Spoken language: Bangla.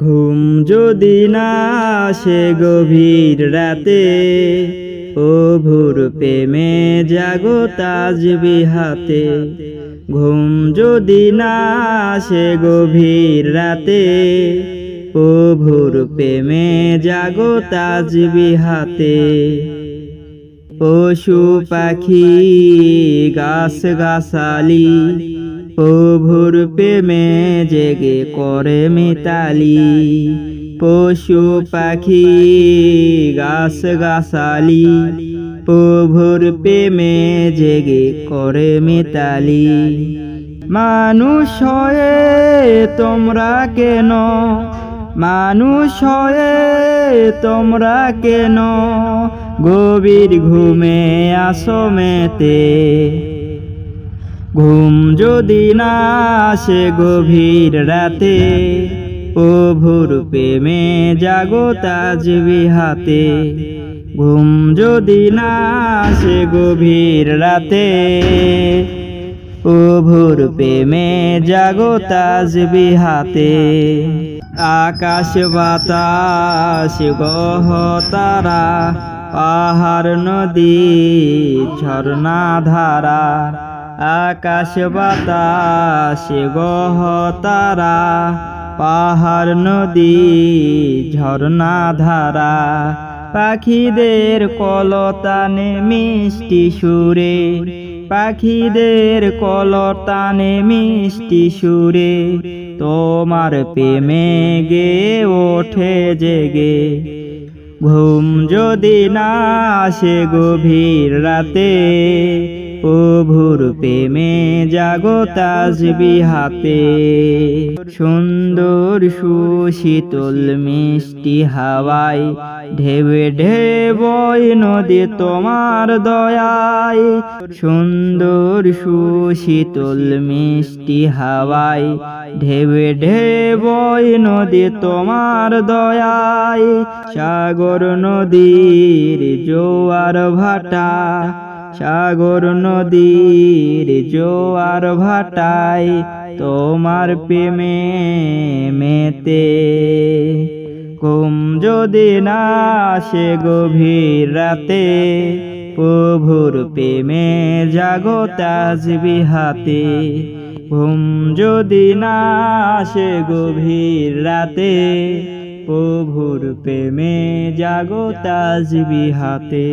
ঘুম যদি না আসে গভীর রাতে, ও ভোর প্রেমে জাগো তাসবিহ হাতে। ঘুম যদি না আসে গভীর রাতে, ও ভোর প্রেমে জাগো তাসবিহ হাতে। পশু পাখি গাছ গাছালি, ও ভোর প্রেমে জেগে করে মিতালি। পশু পাখি গাছ গাছালি, ও ভোর প্রেমে জেগে করে মিতালি। মানুষ হয়ে তোমরা কেন, মানুষ হয়ে তোমরা কেন গভীর ঘুমে আসো মেতে। ঘুম যদি না আসে গভীর রাতে, ও ভোর প্রেমে জাগো তাসবিহ হাতে। ঘুম যদি না আসে গভীর রাতে, ও ভোর প্রেমে জাগো তাসবিহ হাতে। আকাশ বাতাস গ্রহ তারা, পাহাড় নদী ঝর্ণা ধারা। আকাশ বাতাস গ্রহ তারা, পাহাড় নদী ঝর্ণা ধারা। পাখিদের কলতানে মিষ্টি সুরে, পাখিদের কলতানে মিষ্টি সুরে তোমার প্রেমে গে ওঠে জেগে। ঘুম যদি না আসে গভীর রাতে, ও ভোর প্রেমে জাগো তাসবিহ হাতে। সুন্দর সুশীতল মিষ্টি হাওয়ায় ঢেবে ঢেবয় নদী তোমার দয়ায়। সুন্দর সুশীতল মিষ্টি হাওয়ায় ঢেবে ঢেবয় নদী তোমার দয়ায়। সাগর নদীর জোয়ার ভাটা, সাগর নদীর জোয়ার ভাটায় তোমার প্রেমে মেতে। ঘুম যদি না আসে গভীর রাতে, ও ভোর প্রেমে জাগো তাসবিহ হাতে। ঘুম যদি না আসে গভীর রাতে, ও ভোর প্রেমে জাগো তাসবিহ হাতে।